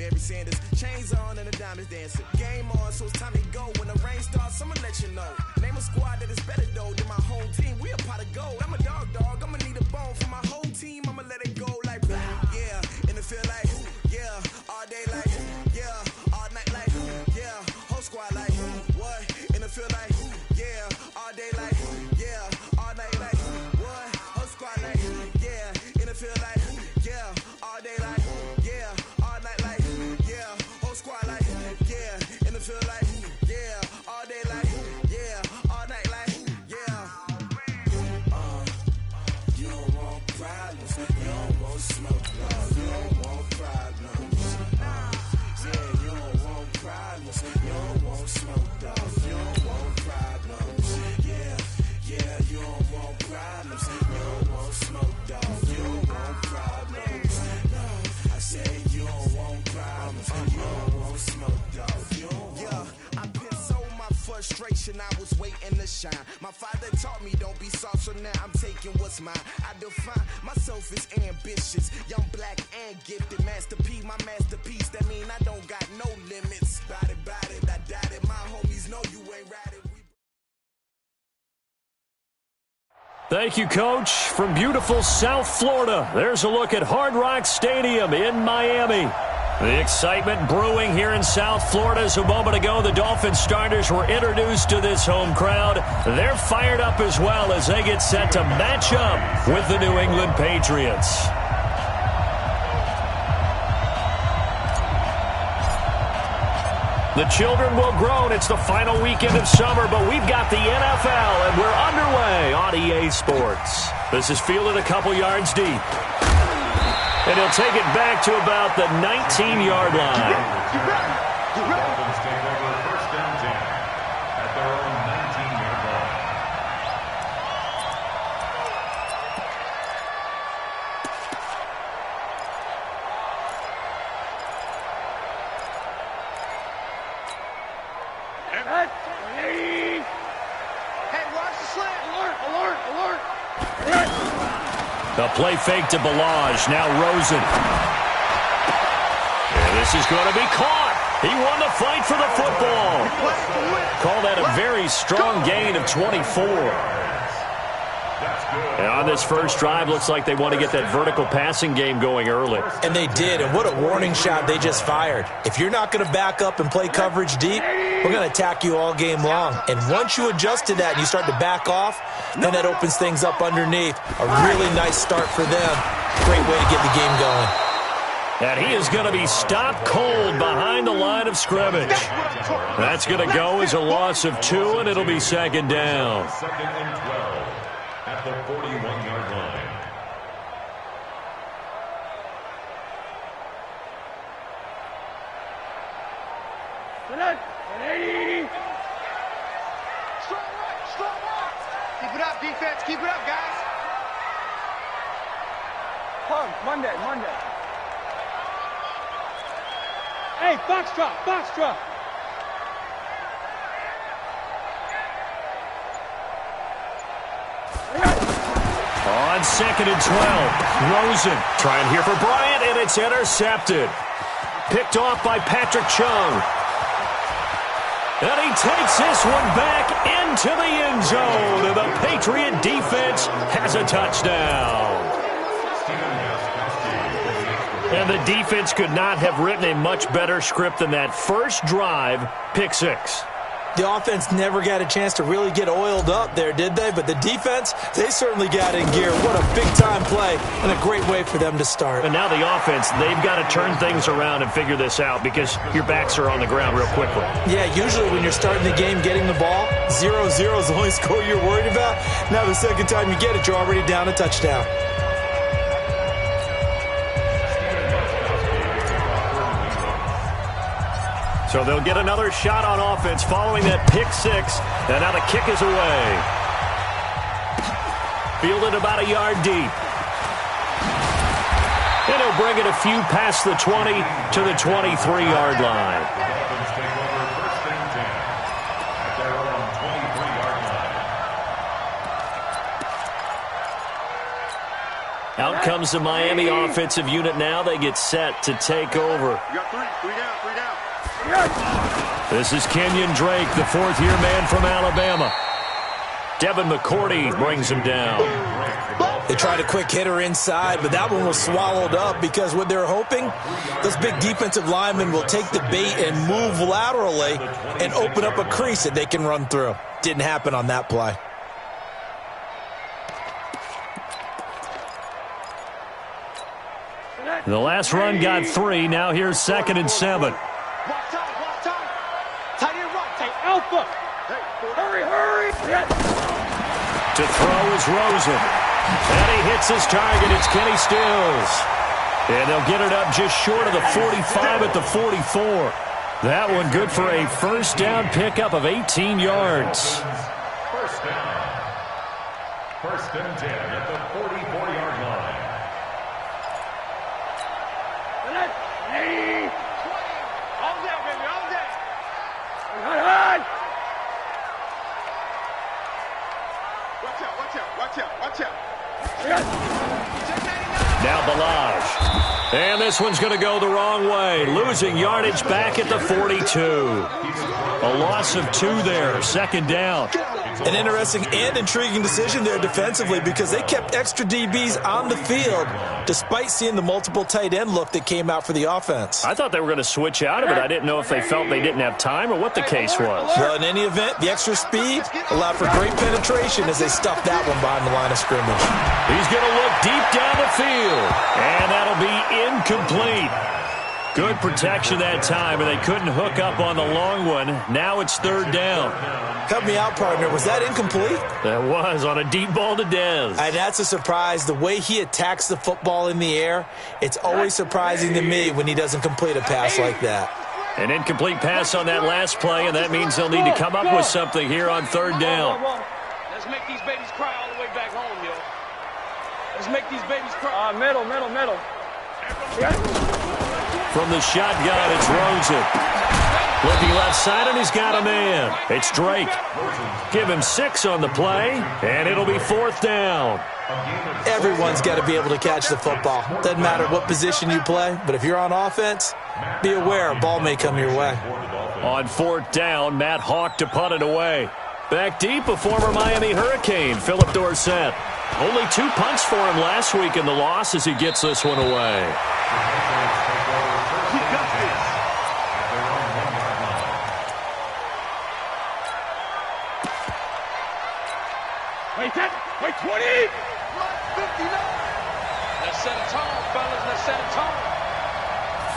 Barry Sanders. Chains on and the diamonds dancing. Game on, so it's time to go. When the rain starts, I'ma let you know. Name a squad that is better though than my home team. We a pot of gold. I'm a dog. I'ma need a bone for my whole team. I'ma let it go like, yeah. In the field like, yeah. All day like, yeah. All night like, yeah. Whole squad like, what? In the field like, yeah. All day like, yeah. All night like, what? Whole squad like, yeah. In the field like, yeah. All day like, yeah. All night like, yeah. Whole squad like, yeah. In the field like, yeah. All day like, yeah. All night like, yeah. You don't want problems. You don't want smoke. You don't want problems. Yeah, you don't want problems. You don't want smoke, dog. You don't want problems. Yeah, you don't want problems. You don't want smoke, dog. You don't want problems. No, I said you don't want problems. You don't want smoke, dog. You don't want. I pissed so my frustration. I was waiting to shine. My father taught me don't be soft, so now I'm taking what's mine. I define myself as ambitious, young, black, and gifted. Master P, my masterpiece. That mean I don't got no limits. Bout it, I doubt it. My homies know you ain't ratted. Thank you, Coach. From beautiful South Florida, there's a look at Hard Rock Stadium in Miami. The excitement brewing here in South Florida as a moment ago the Dolphins starters were introduced to this home crowd. They're fired up as well as they get set to match up with the New England Patriots. The children will groan. It's the final weekend of summer, but we've got the NFL, and we're underway on EA Sports. This is fielded a couple yards deep. And he'll take it back to about the 19-yard line. Dolphins take over first down 10 at their own 19-yard line. Hey, watch the slant. Alert. The play fake to Balaj. Now Rosen. And this is going to be caught. He won the fight for the football. Call that a very strong gain of 24. And on this first drive, looks like they want to get that vertical passing game going early. And they did, and what a warning shot they just fired. If you're not going to back up and play coverage deep, we're going to attack you all game long. And once you adjust to that and you start to back off, then that opens things up underneath. A really nice start for them. Great way to get the game going. And he is going to be stopped cold behind the line of scrimmage. That's going to go as a loss of 2, and it'll be second down. Second and 12 at the 41-yard line. Strong right. Keep it up, defense. Keep it up, guys. Come, Monday. Hey, foxtrot. On second and 12, Rosen trying here for Bryant, and it's intercepted. Picked off by Patrick Chung. And he takes this one back into the end zone. And the Patriot defense has a touchdown. And the defense could not have written a much better script than that first drive, pick 6. The offense never got a chance to really get oiled up there, did they? But the defense, they certainly got in gear. What a big-time play and a great way for them to start. And now the offense, they've got to turn things around and figure this out because your backs are on the ground real quickly. Yeah, usually when you're starting the game getting the ball, 0-0 is the only score you're worried about. Now the second time you get it, you're already down a touchdown. So they'll get another shot on offense following that pick 6. And now the kick is away. Fielded about a yard deep. And he'll bring it a few past the 20 to the 23-yard line. Dolphins take over first and 10 at their own 23-yard line. Out comes the Miami offensive unit now. They get set to take over. You got three down. This is Kenyon Drake, the fourth-year man from Alabama. Devin McCourty brings him down. They tried a quick hitter inside, but that one was swallowed up because what they're hoping, those big defensive linemen will take the bait and move laterally and open up a crease that they can run through. Didn't happen on that play. The last run got 3. Now here's 2nd and 7. Walk time. Tight end right, tight alpha. Hurry. To throw is Rosen. And he hits his target. It's Kenny Stills. And they'll get it up just short of the 45 at the 44. That one good for a first down pickup of 18 yards. First down. First and 10 at the 44-yard line. Hey! All day, baby, all day. Watch out. Now Balaj. And this one's going to go the wrong way. Losing yardage back at the 42. A loss of 2 there. 2nd down. An interesting and intriguing decision there defensively because they kept extra DBs on the field despite seeing the multiple tight end look that came out for the offense. I thought they were going to switch out of it. I didn't know if they felt they didn't have time or what the case was. Well, in any event, the extra speed allowed for great penetration as they stuffed that one behind the line of scrimmage. He's going to look deep down the field, and that'll be incomplete. Good protection that time, and they couldn't hook up on the long one. Now it's 3rd down. Help me out, partner. Was that incomplete? That was on a deep ball to Dez. And that's a surprise. The way he attacks the football in the air, it's always surprising to me when he doesn't complete a pass like that. An incomplete pass on that last play, and that means they'll need to come up with something here on 3rd down. Let's make these babies cry all the way back home, yo. Let's make these babies cry. Middle. From the shotgun, it's Rosen. Looking left side, and he's got a man. It's Drake. Give him 6 on the play, and it'll be 4th down. Everyone's got to be able to catch the football. Doesn't matter what position you play, but if you're on offense, be aware a ball may come your way. On 4th down, Matt Hawk to punt it away. Back deep, a former Miami Hurricane, Philip Dorsett. Only 2 punts for him last week in the loss as he gets this one away. Wait, 20! 59! Let's set a tone, fellas. Let's set a tone.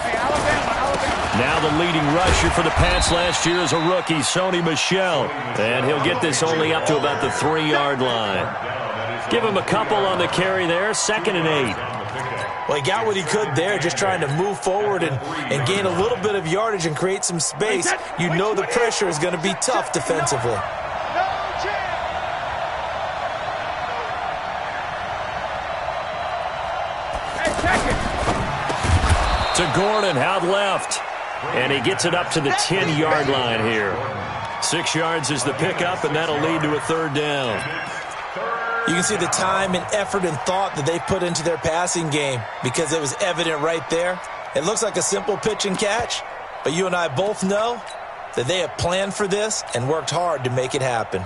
Hey, Alabama. Now the leading rusher for the Pats last year is a rookie, Sony Michel. And he'll get this only up to about the 3-yard line. Give him a couple on the carry there, 2nd and 8. Well, he got what he could there, just trying to move forward and gain a little bit of yardage and create some space. You know the pressure is going to be tough defensively. To Gordon, out left. And he gets it up to the 10-yard line here. 6 yards is the pickup, and that'll lead to a 3rd down. You can see the time and effort and thought that they put into their passing game because it was evident right there. It looks like a simple pitch and catch, but you and I both know that they have planned for this and worked hard to make it happen.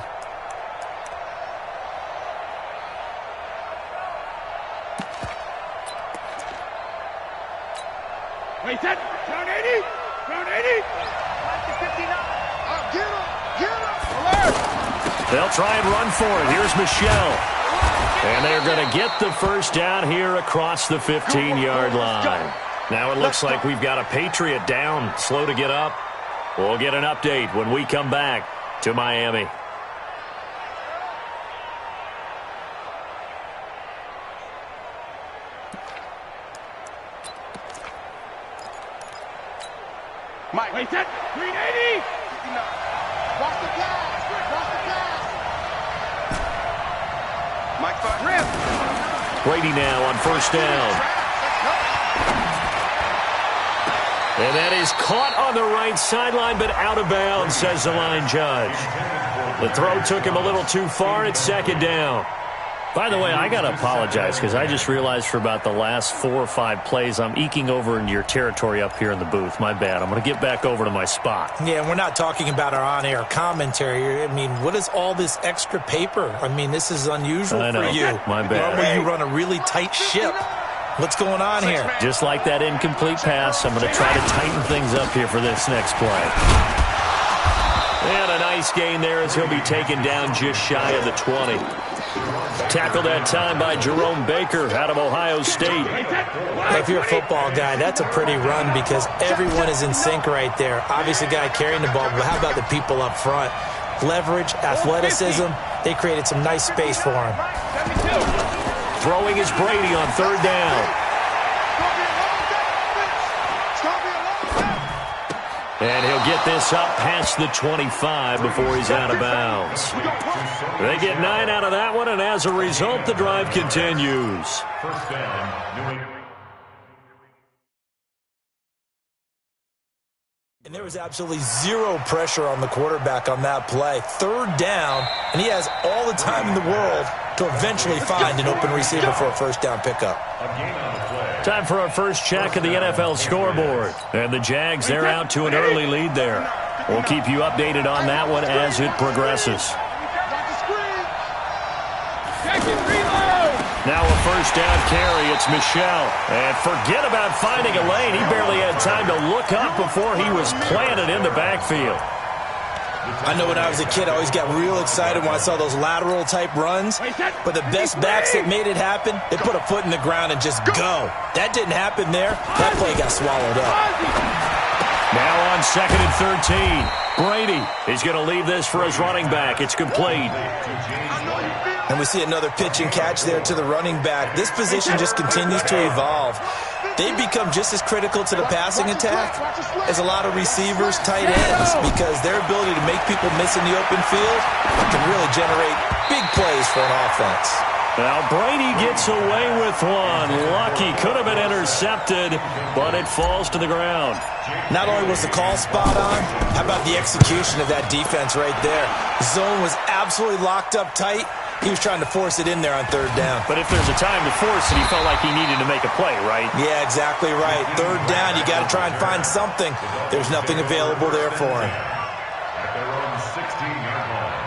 Wait, that, turn 80! Turn 80! 59! Get him! Alert! They'll try and run for it. Here's Michel. And they're going to get the first down here across the 15-yard line. Now it looks like we've got a Patriot down, slow to get up. We'll get an update when we come back to Miami. Mike. Wait, that, 380! Watch the pass! Mike, rim. Brady now on first down. And that is caught on the right sideline, but out of bounds, says the line judge. The throw took him a little too far. It's 2nd down. By the way, I got to apologize because I just realized for about the last 4 or 5 plays, I'm eking over into your territory up here in the booth. My bad. I'm going to get back over to my spot. Yeah, we're not talking about our on-air commentary. I mean, what is all this extra paper? I mean, this is unusual for you. My bad. Normally you run a really tight ship. What's going on here? Just like that incomplete pass, I'm going to try to tighten things up here for this next play. And a nice gain there as he'll be taken down just shy of the 20. Tackled that time by Jerome Baker out of Ohio State. If you're a football guy, that's a pretty run because everyone is in sync right there. Obviously, the guy carrying the ball, but how about the people up front? Leverage, athleticism, they created some nice space for him. Throwing is Brady on 3rd down. And he'll get this up past the 25 before he's out of bounds. They get 9 out of that one, and as a result, the drive continues. First down, New England. And there was absolutely zero pressure on the quarterback on that play. 3rd down, and he has all the time in the world to eventually find an open receiver for a first down pickup. Time for our first check of the NFL scoreboard. And the Jags, they're out to an early lead there. We'll keep you updated on that one as it progresses. Now a first down carry. It's Michel. And forget about finding a lane. He barely had time to look up before he was planted in the backfield. I know when I was a kid, I always got real excited when I saw those lateral-type runs. But the best backs that made it happen, they put a foot in the ground and just go. That didn't happen there. That play got swallowed up. Now on 2nd and 13. Brady is going to leave this for his running back. It's complete. And we see another pitch and catch there to the running back. This position just continues to evolve. They become just as critical to the passing attack as a lot of receivers, tight ends, because their ability to make people miss in the open field can really generate big plays for an offense. Now Brady gets away with one. Lucky, could have been intercepted, but it falls to the ground. Not only was the call spot on, how about the execution of that defense right there? Zone was absolutely locked up tight. He was trying to force it in there on 3rd down. But if there's a time to force it, he felt like he needed to make a play, right? Yeah, exactly right. 3rd down, you got to try and find something. There's nothing available there for him. At their own 16-yard line.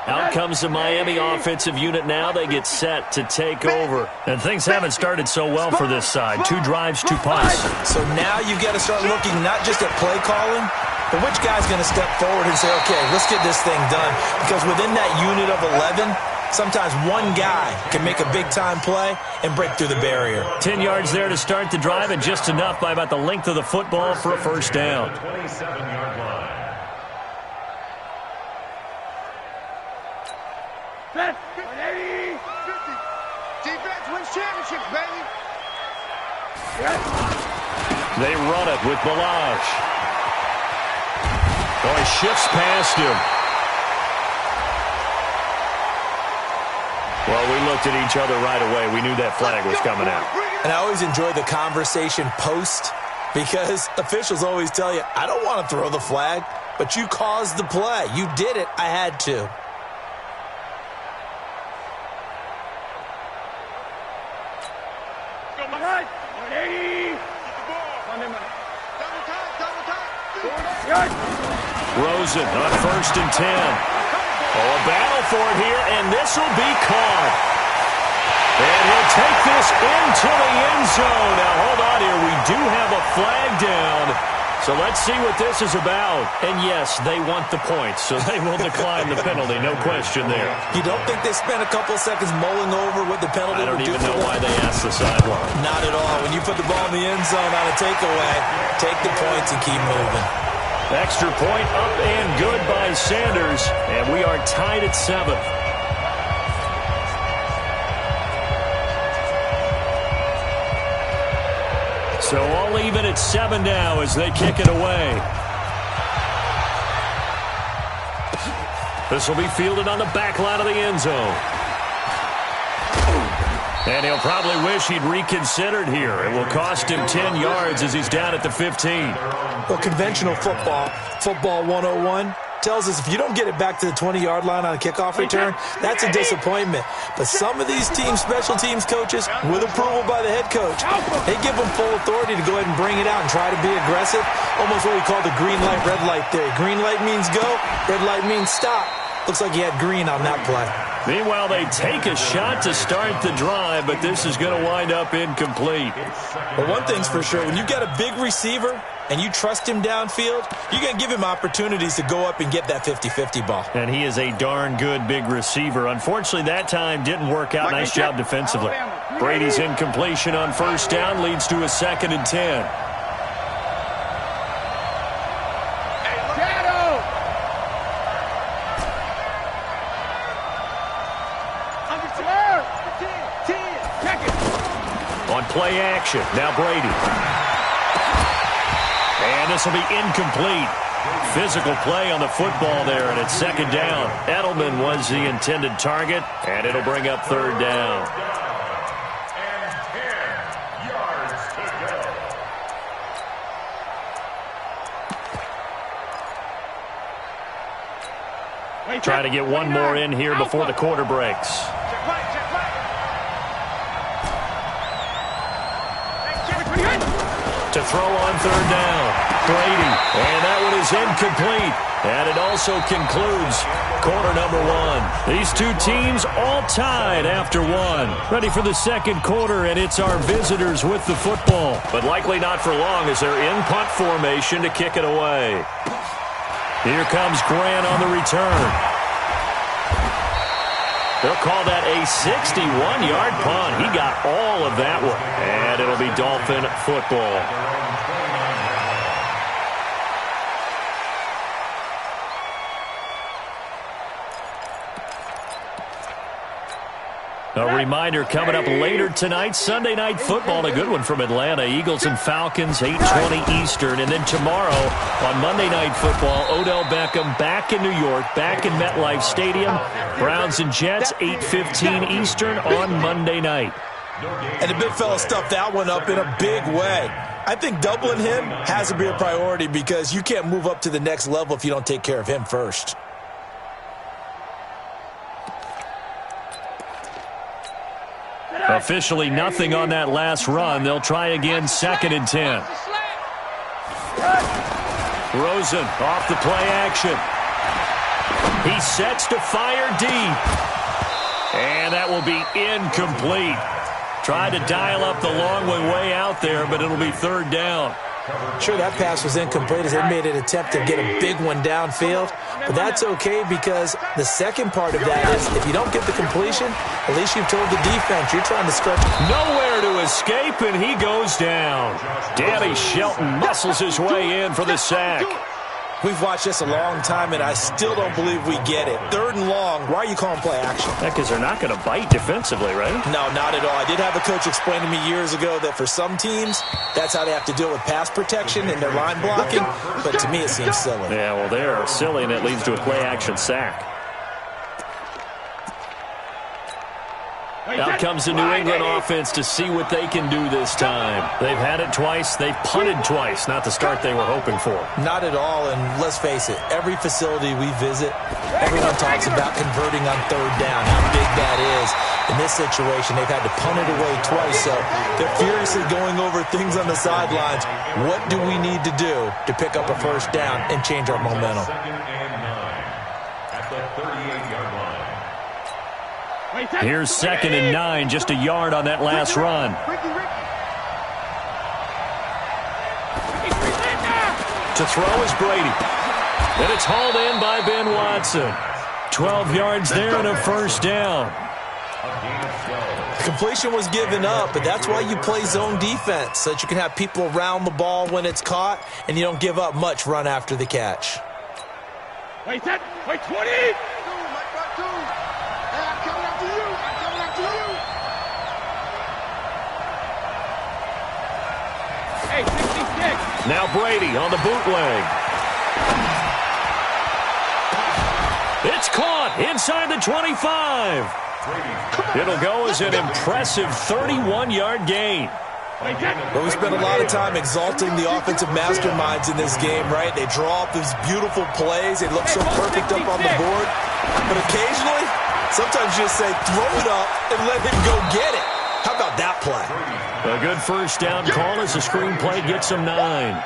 Out comes the Miami offensive unit now. They get set to take over. And things haven't started so well for this side. 2 drives, 2 punts. So now you've got to start looking not just at play calling, but which guy's going to step forward and say, okay, let's get this thing done. Because within that unit of 11, sometimes one guy can make a big-time play and break through the barrier. 10 yards there to start the drive, and just enough by about the length of the football for a first down. 27-yard line. Defense wins championships, baby. They run it with Balazs. Oh, he shifts past him. Well, we looked at each other right away. We knew that flag was coming out. And I always enjoy the conversation post because officials always tell you, I don't want to throw the flag, but you caused the play. You did it. I had to. Rosen on 1st and 10. Oh, a battle for it here, and this will be caught. And he'll take this into the end zone. Now, hold on here. We do have a flag down. So let's see what this is about. And, yes, they want the points, so they will decline the penalty. No question there. You don't think they spent a couple seconds mulling over what the penalty would do? I don't even know why they asked the sideline. Not at all. When you put the ball in the end zone on a takeaway, take the points and keep moving. Extra point up and good by Sanders. And we are tied at 7. So all even at 7 now as they kick it away. This will be fielded on the back line of the end zone. And he'll probably wish he'd reconsidered here. It will cost him 10 yards as he's down at the 15. Well, conventional football 101, tells us if you don't get it back to the 20-yard line on a kickoff return, that's a disappointment. But some of these special teams coaches, with approval by the head coach, they give them full authority to go ahead and bring it out and try to be aggressive. Almost what we call the green light, red light theory. Green light means go, red light means stop. Looks like he had green on that play. Meanwhile, they take a shot to start the drive, but this is going to wind up incomplete. Well, one thing's for sure, when you got a big receiver and you trust him downfield, you're going to give him opportunities to go up and get that 50-50 ball. And he is a darn good big receiver. Unfortunately, that time didn't work out. Nice job defensively. Brady's incompletion on first down leads to a 2nd and 10. On play action, now Brady. And this will be incomplete. Physical play on the football there, and it's 2nd down. Edelman was the intended target, and it'll bring up 3rd down. And 10 yards to go. Trying to get one more in here before the quarter breaks. To throw on 3rd down, Brady, and that one is incomplete. And it also concludes quarter number 1. These two teams all tied after 1. Ready for the 2nd quarter, and it's our visitors with the football. But likely not for long as they're in punt formation to kick it away. Here comes Grant on the return. They'll call that a 61-yard punt. He got all of that one. And it'll be Dolphin football. A reminder coming up later tonight, Sunday Night Football, a good one from Atlanta. Eagles and Falcons, 8:20 Eastern. And then tomorrow on Monday Night Football, Odell Beckham back in New York, back in MetLife Stadium. Browns and Jets, 8:15 Eastern on Monday night. And the big fella stuffed that one up in a big way. I think doubling him has to be a priority because you can't move up to the next level if you don't take care of him first. Officially nothing on that last run. They'll try again, 2nd and 10. Rosen off the play action. He sets to fire deep. And that will be incomplete. Tried to dial up the long way out there, but it'll be 3rd down. Sure, that pass was incomplete as they made an attempt to get a big one downfield. But that's okay because the second part of that is if you don't get the completion, at least you've told the defense you're trying to stretch. Nowhere to escape, and he goes down. Danny Shelton muscles his way in for the sack. We've watched this a long time, and I still don't believe we get it. 3rd and long. Why are you calling play action? Yeah, because they're not going to bite defensively, right? No, not at all. I did have a coach explain to me years ago that for some teams, that's how they have to deal with pass protection and their line blocking. But to me, it seems silly. Yeah, well, they're silly, and it leads to a play action sack. Out comes the New England offense to see what they can do this time. They've had it twice. They've punted twice. Not the start they were hoping for. Not at all, and let's face it, every facility we visit, everyone talks about converting on 3rd down, how big that is. In this situation, they've had to punt it away twice, so they're furiously going over things on the sidelines. What do we need to do to pick up a 1st down and change our momentum? 2nd and 9 at the 38-yard line. Here's 2nd and 9, just a yard on that last run. To throw is Brady. And it's hauled in by Ben Watson. 12 yards there and a 1st down. The completion was given up, but that's why you play zone defense, so that you can have people around the ball when it's caught, and you don't give up much run after the catch. Wait, 20! Hey, 66. Now Brady on the bootleg. It's caught inside the 25. It'll go as an impressive 31-yard gain. Well, we spent a lot of time exalting the offensive masterminds in this game, right? They draw up these beautiful plays. They look so perfect up on the board. But occasionally, sometimes you just say, throw it up and let him go get it. How about that play? A good first down call as the screen play gets him 9.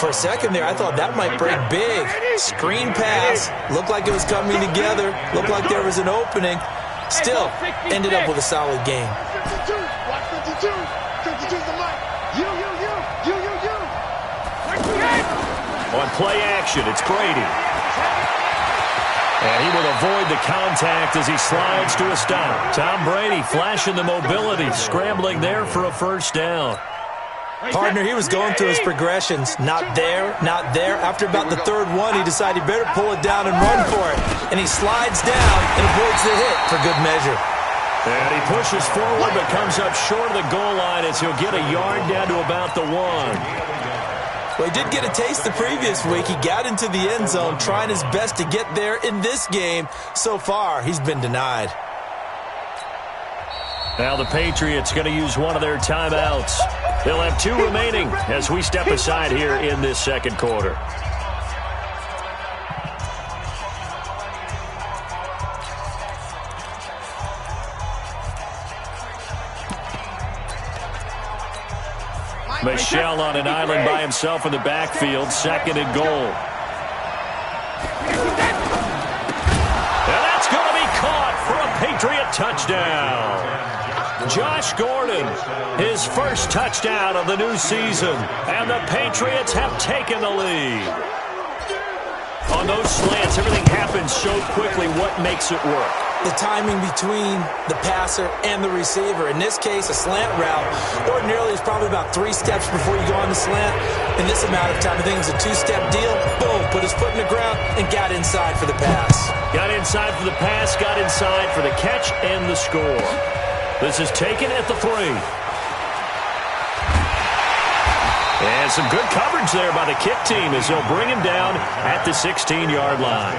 For a second there, I thought that might break big. Screen pass. Looked like it was coming together. Looked like there was an opening. Still, ended up with a solid game. 52. Watch 52. 52's the mic. You. On play action, it's Brady. And he will avoid the contact as he slides to a stop. Tom Brady flashing the mobility, scrambling there for a first down. Partner, he was going through his progressions. Not there, not there. After about the third one, he decided he better pull it down and run for it. And he slides down and avoids the hit for good measure. And he pushes forward but comes up short of the goal line as he'll get a yard down to about the 1. Well, he did get a taste the previous week. He got into the end zone trying his best to get there in this game. So far, he's been denied. Now the Patriots going to use one of their timeouts. They'll have 2 remaining as we step aside here in this second quarter. Michelle on an island by himself in the backfield, 2nd and goal. And that's going to be caught for a Patriot touchdown. Josh Gordon, his first touchdown of the new season, and the Patriots have taken the lead. On those slants, everything happens so quickly. What makes it work? The timing between the passer and the receiver. In this case, a slant route ordinarily is probably about 3 steps before you go on the slant. In this amount of time, I think it was a 2-step deal. Boom, put his foot in the ground and got inside for the pass. Got inside for the pass, got inside for the catch and the score. This is taken at the 3. And some good coverage there by the kick team as they'll bring him down at the 16-yard line.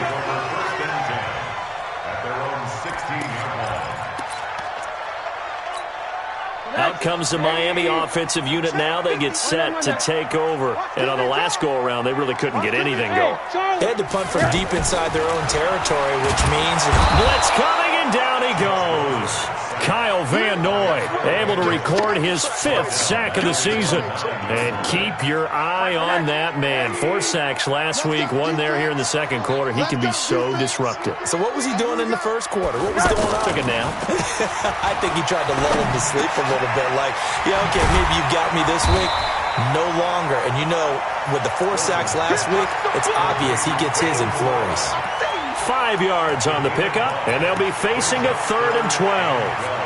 Out comes the Miami offensive unit now. They get set to take over. And on the last go-around, they really couldn't get anything going. They had to punt from deep inside their own territory, which means... Blitz coming, and down he goes. Kyle Van Noy able to record his 5th sack of the season. And keep your eye on that man. 4 sacks last week, 1 there here in the second quarter. He can be so disruptive. So what was he doing in the first quarter? What was going on? Took a nap. I think he tried to lull him to sleep a little bit. Like, yeah, okay, maybe you got me this week. No longer. And you know, with the 4 sacks last week, it's obvious he gets his in flurries. 5 yards on the pickup, and they'll be facing a 3rd and 12.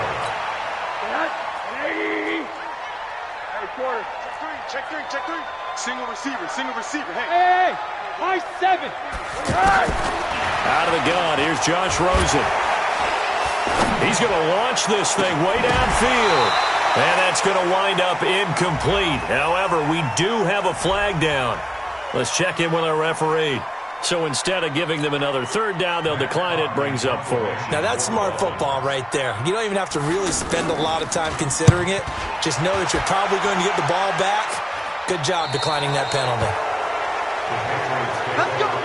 Check three. Single receiver. Hey. High 7. Out of the gun, here's Josh Rosen. He's going to launch this thing way downfield. And that's going to wind up incomplete. However, we do have a flag down. Let's check in with our referee. So instead of giving them another 3rd down, they'll decline it, brings up 4. Now that's smart football right there. You don't even have to really spend a lot of time considering it. Just know that you're probably going to get the ball back. Good job declining that penalty. Let's go.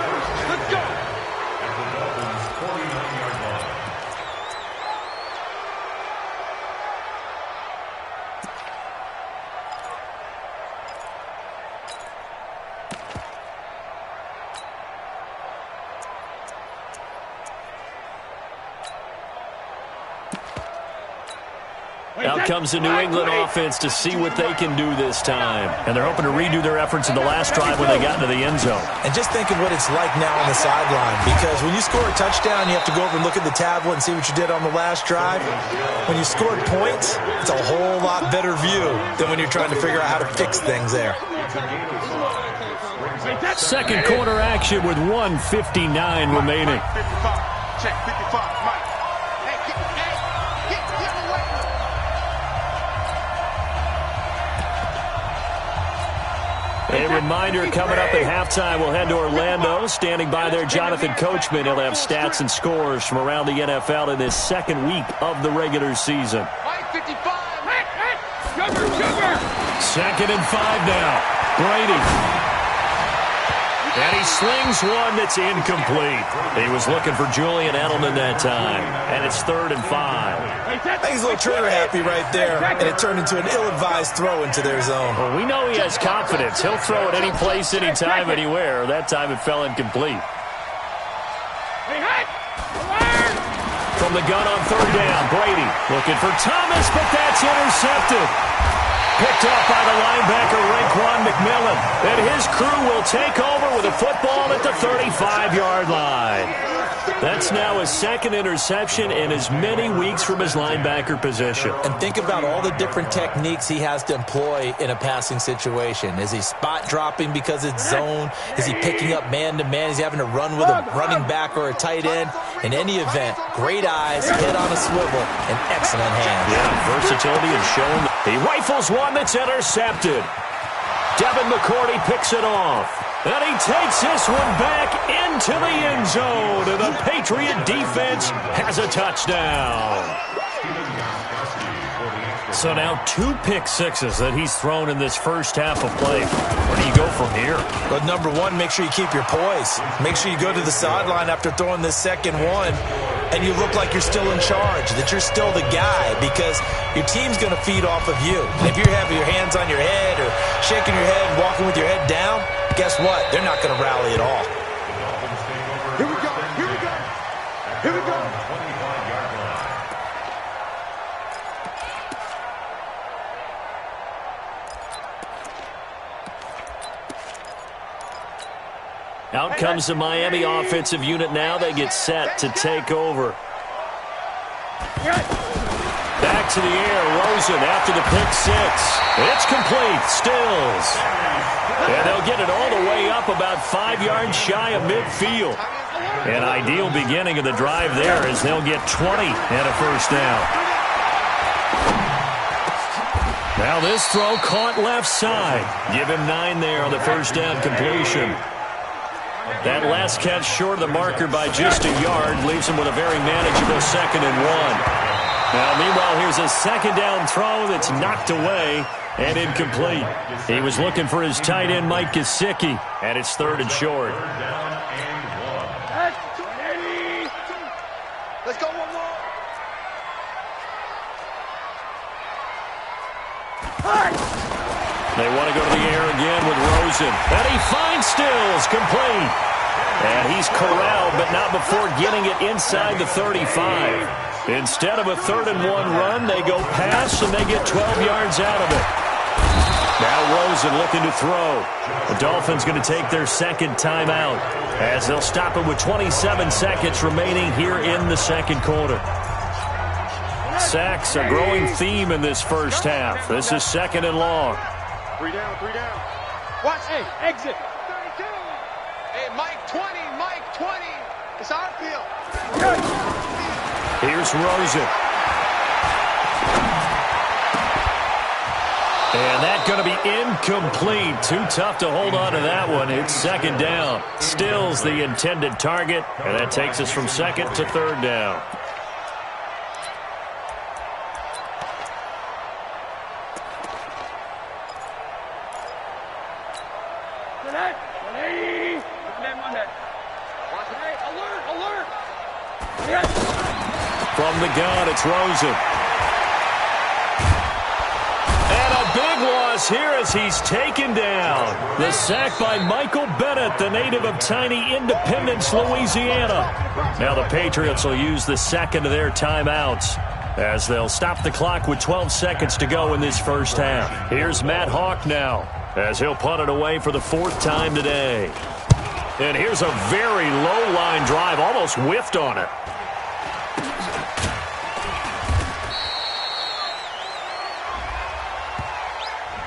Out comes the New England offense to see what they can do this time. And they're hoping to redo their efforts in the last drive when they got into the end zone. And just think of what it's like now on the sideline. Because when you score a touchdown, you have to go over and look at the tablet and see what you did on the last drive. When you scored points, it's a whole lot better view than when you're trying to figure out how to fix things there. Second quarter action with 1:59 remaining. 55. Check 55. Mike. A reminder coming up at halftime, we'll head to Orlando. Standing by there, Jonathan Coachman. He'll have stats and scores from around the NFL in this second week of the regular season. 55. Sugar. 2nd and 5 now. Brady. And he slings one that's incomplete. He was looking for Julian Edelman that time. And it's 3rd and 5. I think he's a little trigger happy right there, and it turned into an ill-advised throw into their zone. Well, we know he has confidence. He'll throw it any place, anytime, anywhere. That time it fell incomplete. From the gun on 3rd down, Brady looking for Thomas, but that's intercepted. Picked off by the linebacker, Raekwon McMillan. And his crew will take over with a football at the 35-yard line. That's now his 2nd interception in as many weeks from his linebacker position. And think about all the different techniques he has to employ in a passing situation. Is he spot dropping because it's zone? Is he picking up man-to-man? Is he having to run with a running back or a tight end? In any event, great eyes, head on a swivel, and excellent hands. Yeah, versatility is shown. He rifles one that's intercepted. Devin McCourty picks it off. And he takes this one back into the end zone. And the Patriot defense has a touchdown. So now 2 pick-sixes that he's thrown in this first half of play. Where do you go from here? But number one, make sure you keep your poise. Make sure you go to the sideline after throwing this second one, and you look like you're still in charge, that you're still the guy, because your team's going to feed off of you. And if you're having your hands on your head or shaking your head and walking with your head down, guess what? They're not going to rally at all. Here we go. Here we go. Out comes the Miami offensive unit now. They get set to take over. Back to the air. Rosen after the pick six. It's complete. Stills. And they'll get it all the way up about 5 yards shy of midfield. An ideal beginning of the drive there as they'll get 20 and a first down. Now this throw caught left side. Give him 9 there on the first down completion. That last catch short of the marker by just a yard leaves him with a very manageable 2nd and 1. Now, meanwhile, here's a 2nd down throw that's knocked away and incomplete. He was looking for his tight end, Mike Gesicki, and it's 3rd and short. Let's go one more. They want to go to the air again with Rosen. And he finds Stills, complete. And he's corralled, but not before getting it inside the 35. Instead of a 3rd and 1 run, they go pass, and they get 12 yards out of it. Now Rosen looking to throw. The Dolphins going to take their 2nd timeout as they'll stop it with 27 seconds remaining here in the 2nd quarter. Sacks, a growing theme in this first half. This is 2nd and long. 3 down. Watch. Hey, exit. 32. Hey, Mike 20. It's our field. Here's Rosen. And that's going to be incomplete. Too tough to hold on to that one. It's 2nd down. Stills the intended target, and that takes us from 2nd to 3rd down. From the gun, it's Rosen. And a big loss here as he's taken down. The sack by Michael Bennett, the native of tiny Independence, Louisiana. Now the Patriots will use the 2nd of their timeouts as they'll stop the clock with 12 seconds to go in this first half. Here's Matt Hawk now as he'll punt it away for the 4th time today. And here's a very low line drive, almost whiffed on it.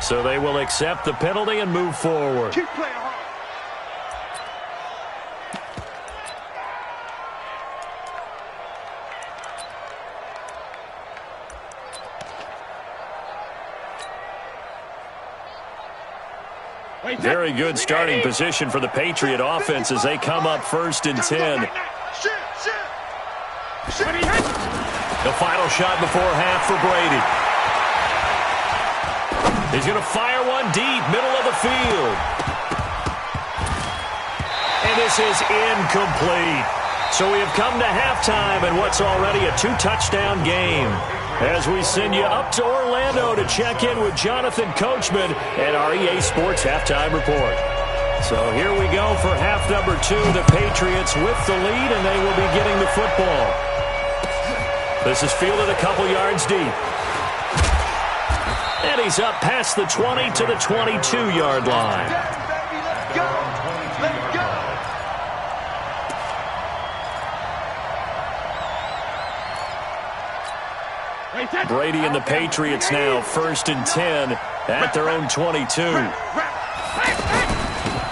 So they will accept the penalty and move forward. Keep playing hard. Very good starting position for the Patriot offense as they come up 1st and 10. The final shot before half for Brady. He's going to fire one deep, middle of the field. And this is incomplete. So we have come to halftime in what's already a 2-touchdown game. As we send you up to Orlando to check in with Jonathan Coachman and our EA Sports Halftime Report. So here we go for half number 2. The Patriots with the lead, and they will be getting the football. This is fielded a couple yards deep. And he's up past the 20 to the 22-yard line. Let's go! Let's go! Brady and the Patriots now 1st and 10 at their own 22.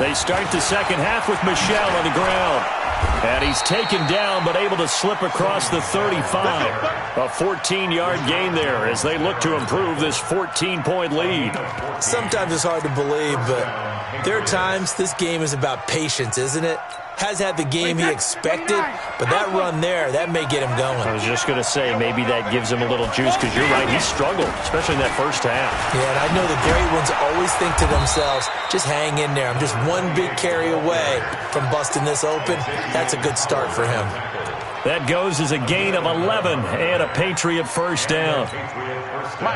They start the second half with Michel on the ground. And he's taken down but able to slip across the 35. A 14-yard gain there as they look to improve this 14-point lead. Sometimes it's hard to believe, but there are times this game is about patience, isn't it? Has had the game he expected, but that run there, that may get him going. I was just going to say, maybe that gives him a little juice, because you're right, he struggled, especially in that first half. Yeah, and I know the great ones always think to themselves, just hang in there. I'm just one big carry away from busting this open. That's a good start for him. That goes as a gain of 11 and a Patriot first down.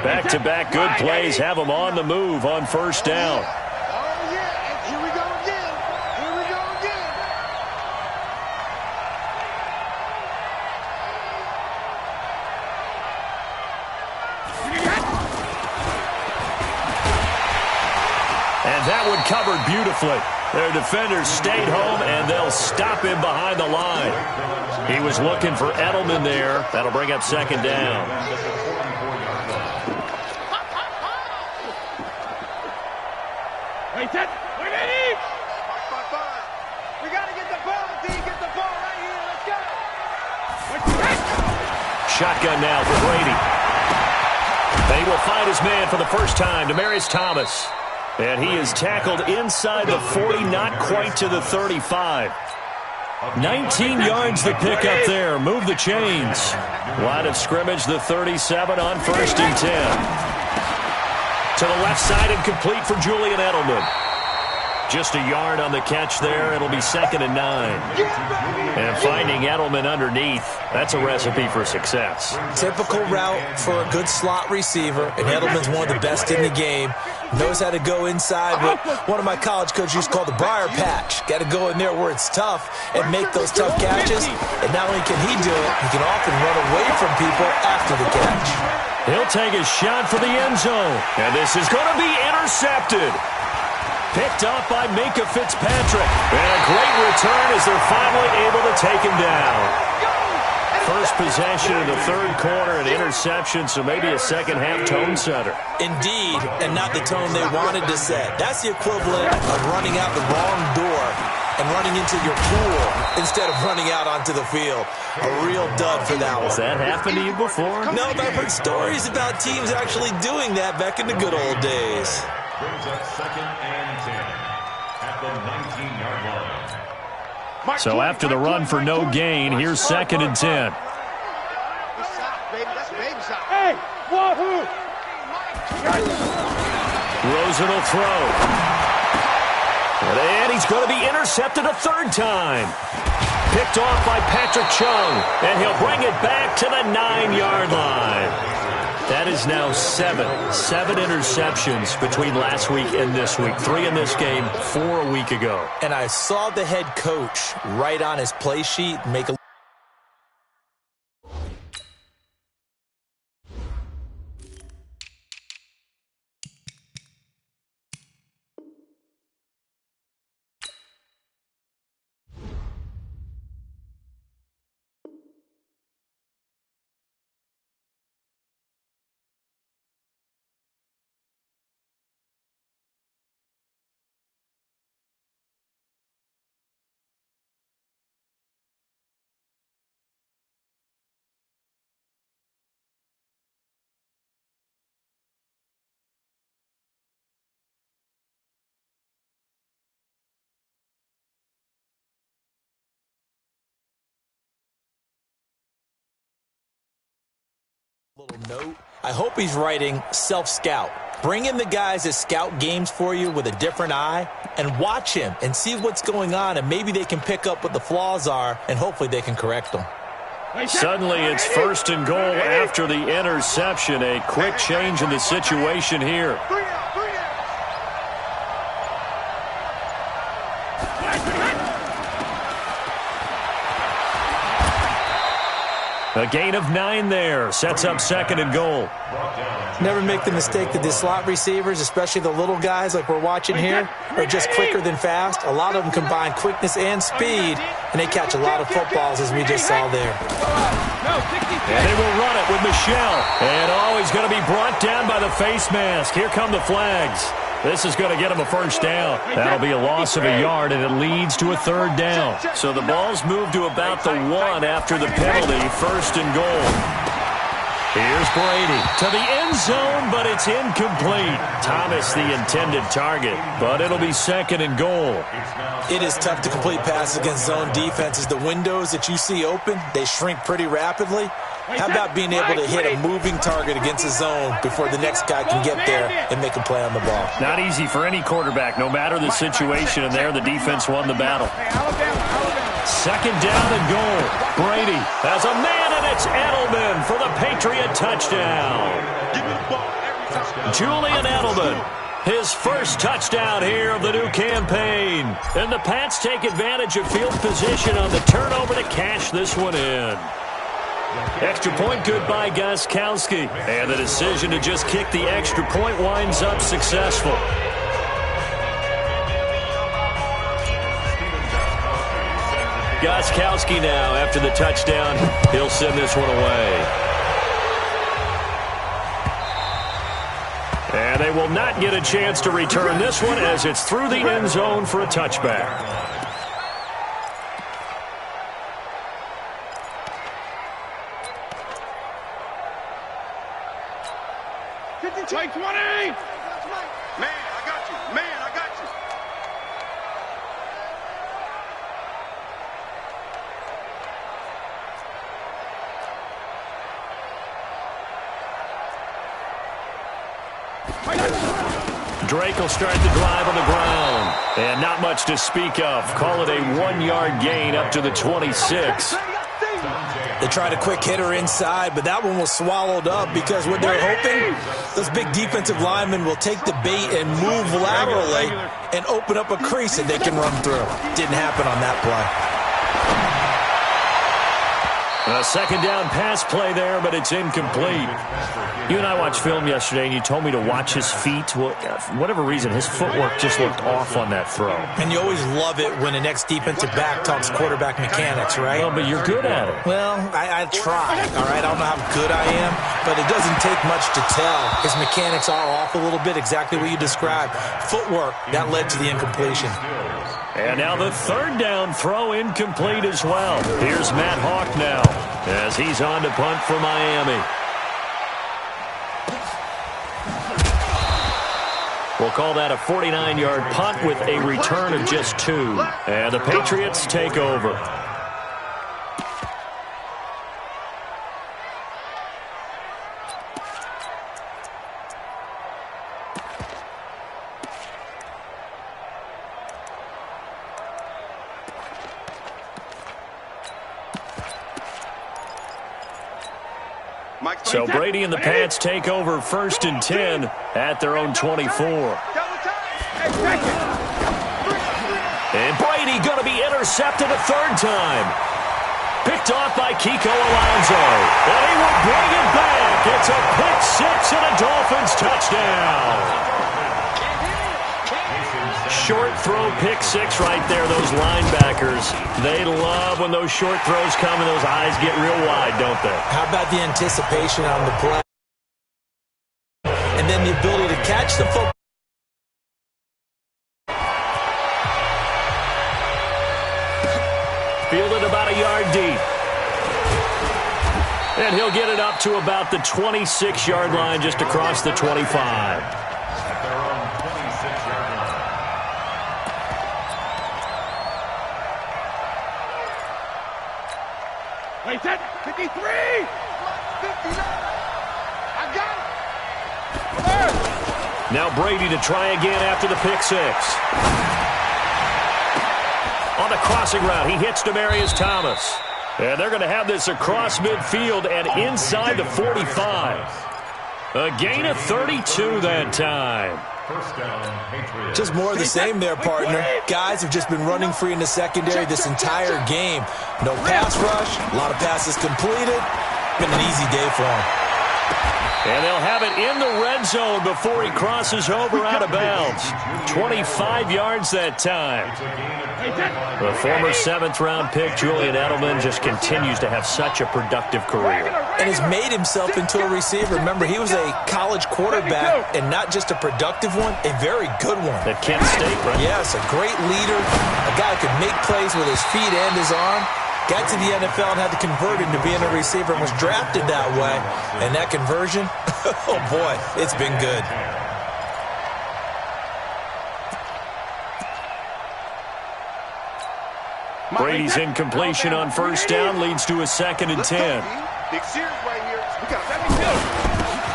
Back-to-back good plays have them on the move on first down. That one covered beautifully. Their defenders stayed home, and they'll stop him behind the line. He was looking for Edelman there. That'll bring up second down. Wait, that. We got to get the ball, D. Get the ball right here. Let's go. Shotgun now for Brady. They will find his man for the first time, Demaryius Thomas. And he is tackled inside the 40, not quite to the 35. 19 yards the pick up there. Move the chains. Line of scrimmage, the 37 on 1st and 10. To the left side and complete for Julian Edelman. Just a yard on the catch there. It'll be 2nd and 9. And finding Edelman underneath, that's a recipe for success. Typical route for a good slot receiver, and Edelman's one of the best in the game. Knows how to go inside what one of my college coaches used to call the briar patch. Got to go in there where it's tough and make those tough catches. And not only can he do it, he can often run away from people after the catch. He'll take a shot for the end zone. And this is going to be intercepted. Picked up by Minkah Fitzpatrick. And a great return as they're finally able to take him down. First possession in the third quarter, an interception, so maybe a second-half tone setter. Indeed, and not the tone they wanted to set. That's the equivalent of running out the wrong door and running into your pool instead of running out onto the field. A real dud for that one. Has that happened to you before? No, but I've heard stories about teams actually doing that back in the good old days. Brings up 2nd and 10 at the 19-yard line. So after the run for no gain, here's 2nd and 10. Hey, wahoo! Rosen will throw. And he's going to be intercepted a third time. Picked off by Patrick Chung, and he'll bring it back to the 9-yard line. That is now 7 interceptions between last week and this week. 3 in this game, 4 a week ago. And I saw the head coach write on his play sheet, make a Little note. I hope he's writing self-scout. Bring in the guys that scout games for you with a different eye and watch him and see what's going on, and maybe they can pick up what the flaws are, and hopefully they can correct them. Suddenly it's 1st and goal after the interception. A quick change in the situation here. A gain of 9 there. Sets up 2nd and goal. Never make the mistake that the slot receivers, especially the little guys like we're watching here, are just quicker than fast. A lot of them combine quickness and speed, and they catch a lot of footballs, as we just saw there. And they will run it with Michelle. And he's going to be brought down by the face mask. Here come the flags. This is going to get him a 1st down. That'll be a loss of a yard, and it leads to a 3rd down. So the ball's moved to about the 1 after the penalty. 1st and goal. Here's Brady to the end zone, but it's incomplete. Thomas the intended target, but it'll be 2nd and goal. It is tough to complete passes against zone defenses. The windows that you see open, they shrink pretty rapidly. How about being able to hit a moving target against a zone before the next guy can get there and make a play on the ball? Not easy for any quarterback, no matter the situation, and there the defense won the battle. 2nd down and goal. Brady has a man, and it's Edelman for the Patriot touchdown. Julian Edelman, his 1st touchdown here of the new campaign. And the Pats take advantage of field position on the turnover to cash this one in. Extra point good by Gostkowski. And the decision to just kick the extra point winds up successful. Gostkowski now, after the touchdown, he'll send this one away. And they will not get a chance to return this one as it's through the end zone for a touchback. Take 20! Man, I got you. Man, I got you. Drake will start the drive on the ground. And not much to speak of. Call it a 1-yard gain up to the 26. They tried a quick hitter inside, but that one was swallowed up because what they're hoping, those big defensive linemen will take the bait and move laterally and open up a crease that they can run through. Didn't happen on that play. A 2nd down pass play there, but it's incomplete. You and I watched film yesterday, and you told me to watch his feet. Well, for whatever reason, his footwork just looked off on that throw. And you always love it when the next defensive back talks quarterback mechanics, right? Well, but you're good at it. Well, I try, all right? I don't know how good I am, but it doesn't take much to tell. His mechanics are off a little bit, exactly what you described. Footwork, that led to the incompletion. And now the 3rd down throw incomplete as well. Here's Matt Hawk now as he's on to punt for Miami. We'll call that a 49-yard punt with a return of just 2. And the Patriots take over. So Brady and the Pats take over 1st and 10 at their own 24. And Brady going to be intercepted a 3rd time. Picked off by Kiko Alonso. And he will bring it back. It's a pick-6 and a Dolphins touchdown. Short throw pick-6 right there, those linebackers. They love when those short throws come and those eyes get real wide, don't they? How about the anticipation on the play? And then the ability to catch the football. Fielded about a yard deep. And he'll get it up to about the 26-yard line, just across the 25. Wait, 53! 59! Now Brady to try again after the pick six. On the crossing route, he hits Demaryius Thomas. And they're going to have this across midfield and inside the 45. A gain of 32 that time. First down, Patriots. Just more of the same there, partner. Guys have just been running free in the secondary this entire game. No pass rush, a lot of passes completed. Been an easy day for them. And they'll have it in the red zone before he crosses over out of bounds. 25 yards that time. The former 7th-round pick, Julian Edelman, just continues to have such a productive career. And has made himself into a receiver. Remember, he was a college quarterback, and not just a productive one, a very good one. At Kent State, right? Yes, a great leader, a guy who could make plays with his feet and his arm. Got to the NFL and had to convert into being a receiver and was drafted that way. And that conversion, oh boy, it's been good. Brady's incompletion on first down leads to a 2nd and 10.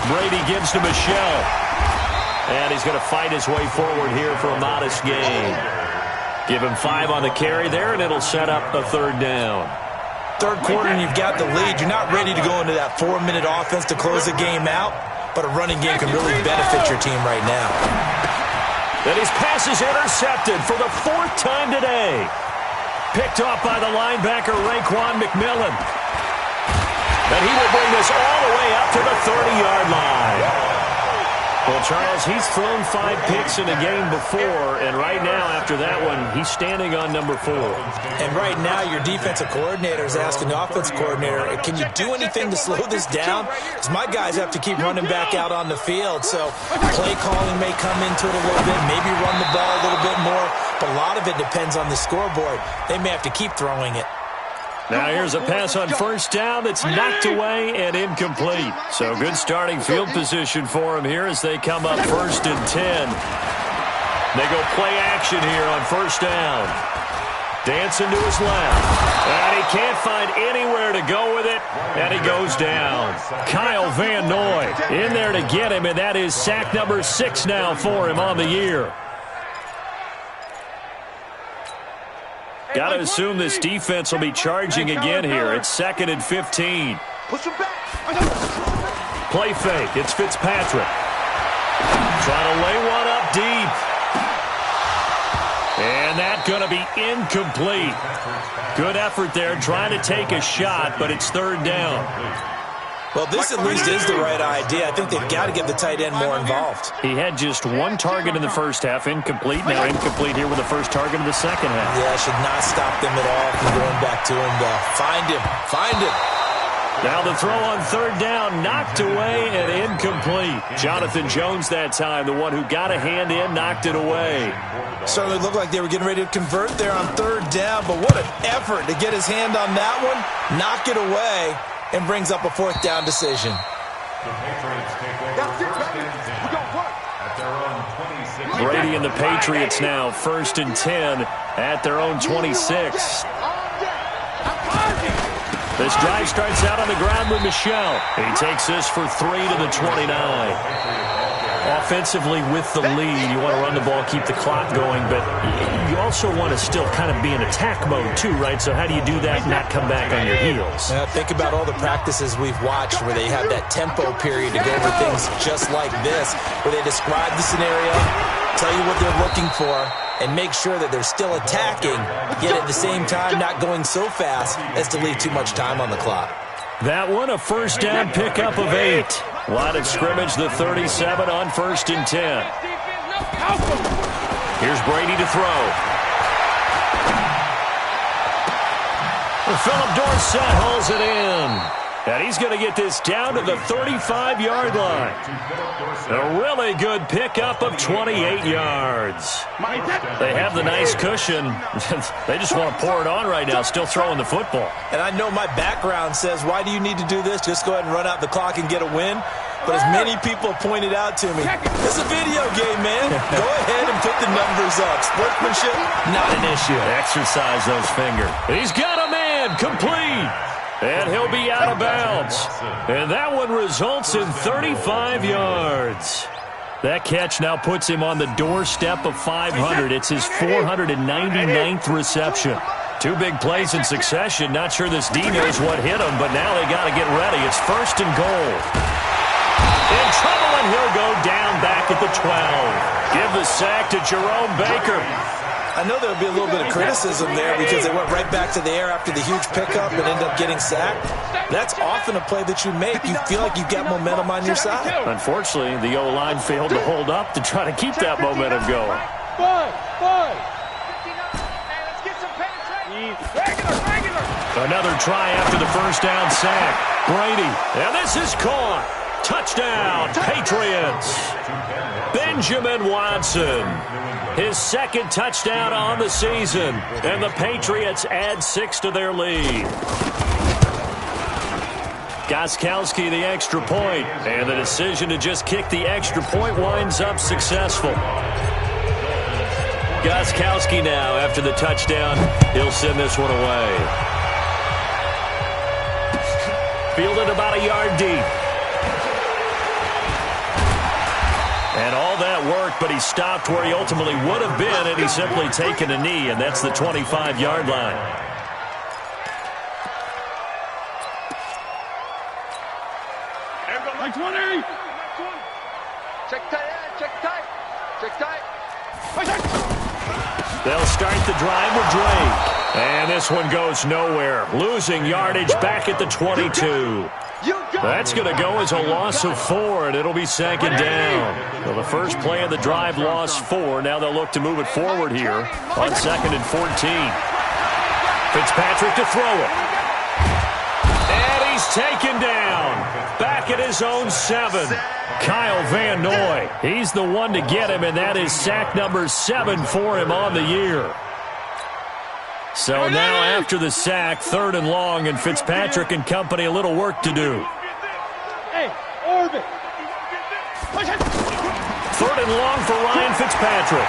Brady gives to Michelle. And he's going to fight his way forward here for a modest gain. Give him 5 on the carry there, and it'll set up a 3rd down. Third quarter, and you've got the lead. You're not ready to go into that 4-minute offense to close the game out, but a running game can really benefit your team right now. And his pass is intercepted for the 4th time today. Picked off by the linebacker, Raekwon McMillan. And he will bring this all the way up to the 30-yard line. Well, Charles, he's thrown 5 picks in a game before, and right now, after that one, he's standing on number 4. And right now, your defensive coordinator is asking the offensive coordinator, can you do anything to slow this down? Because my guys have to keep running back out on the field, so play calling may come into it a little bit, maybe run the ball a little bit more, but a lot of it depends on the scoreboard. They may have to keep throwing it. Now here's a pass on first down that's knocked away and incomplete. So good starting field position for him here as they come up 1st and 10. They go play action here on first down. Dancing to his left. And he can't find anywhere to go with it, and he goes down. Kyle Van Noy in there to get him, and that is sack number 6 now for him on the year. Got to assume this defense will be charging again here. It's 2nd and 15. Play fake. It's Fitzpatrick. Trying to lay one up deep. And that's going to be incomplete. Good effort there trying to take a shot, but it's 3rd down. Well, this at least is the right idea. I think they've got to get the tight end more involved. He had just 1 target in the first half, incomplete. Now incomplete here with the first target of the second half. Yeah, should not stop them at all from going back to him, though. Find him. Find him. Now the throw on 3rd down, knocked away and incomplete. Jonathan Jones that time, the one who got a hand in, knocked it away. Certainly looked like they were getting ready to convert there on 3rd down, but what an effort to get his hand on that one, knock it away, and brings up a 4th down decision. The Patriots take over first and 10 at their own 26. Brady and the Patriots now 1st and 10 at their own 26. This drive starts out on the ground with Michelle. He takes this for 3 to the 29. Offensively with the lead, you want to run the ball, keep the clock going, but you also want to still kind of be in attack mode too, right? So how do you do that and not come back on your heels? Think about all the practices we've watched where they have that tempo period to go over things just like this, where they describe the scenario, tell you what they're looking for, and make sure that they're still attacking, yet at the same time not going so fast as to leave too much time on the clock. That one, a first down pickup of 8. Line of scrimmage, the 37 on 1st and 10. Here's Brady to throw. Philip Dorsett hauls it in. And he's going to get this down to the 35-yard line. A really good pickup of 28 yards. They have the nice cushion. They just want to pour it on right now, still throwing the football. And I know my background says, why do you need to do this? Just go ahead and run out the clock and get a win. But as many people pointed out to me, it's a video game, man. Go ahead and put the numbers up. Sportsmanship, not an issue. Exercise those fingers. He's got a man, complete. And he'll be out of bounds. And that one results in 35 yards. That catch now puts him on the doorstep of 500. It's his 499th reception. 2 big plays in succession. Not sure this D knows what hit him, but now they got to get ready. It's 1st and goal. In trouble, and he'll go down back at the 12. Give the sack to Jerome Baker. I know there'll be a little bit of criticism there because they went right back to the air after the huge pickup and end up getting sacked. That's often a play that you make. You feel like you've got momentum on your side. Unfortunately, the O-line failed to hold up to try to keep that momentum going. Another try after the first down sack. Brady, and this is caught. Touchdown, Patriots. Benjamin Watson. His 2nd touchdown on the season, and the Patriots add 6 to their lead. Gostkowski the extra point, and the decision to just kick the extra point winds up successful. Gostkowski now, after the touchdown, he'll send this one away. Fielded about a yard deep. And all that worked, but he stopped where he ultimately would have been, and he's simply taken a knee, and that's the 25-yard line. Like 20. Check tight. They'll start the drive with Drake. And this one goes nowhere. Losing yardage back at the 22. That's going to go as a loss of 4, and it'll be 2nd down. Well, the first play of the drive lost 4. Now they'll look to move it forward here on 2nd and 14. Fitzpatrick to throw it. And he's taken down. Back at his own 7. Kyle Van Noy. He's the one to get him, and that is sack number 7 for him on the year. So now after the sack, 3rd and long, and Fitzpatrick and company a little work to do. Hey, orbit. 3rd and long for Ryan Fitzpatrick.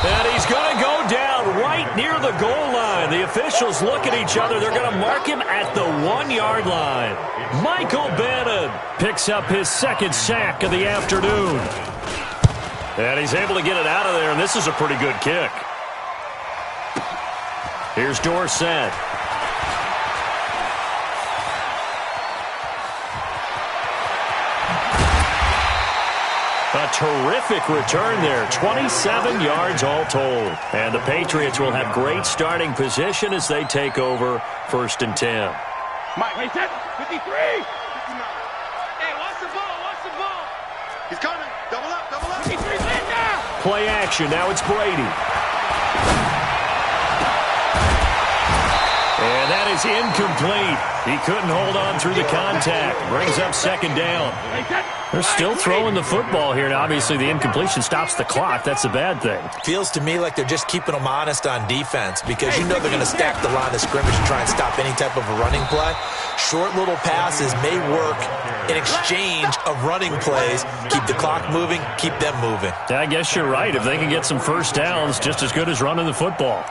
And he's going to go down right near the goal line. The officials look at each other. They're going to mark him at the 1-yard line. Michael Bannon picks up his 2nd sack of the afternoon. And he's able to get it out of there, and this is a pretty good kick. Here's Dorsett. A terrific return there. 27 yards all told. And the Patriots will have great starting position as they take over 1st and 10. Mike, 53. 59. Hey, watch the ball. He's coming. Double up. 53, land down. Play action. Now it's Brady. And that is incomplete. He couldn't hold on through the contact. Brings up 2nd down. They're still throwing the football here. Now, obviously, the incompletion stops the clock. That's a bad thing. Feels to me like they're just keeping them honest on defense because you know they're going to stack the line of scrimmage and try and stop any type of a running play. Short little passes may work in exchange of running plays. Keep the clock moving, keep them moving. I guess you're right. If they can get some first downs, just as good as running the football.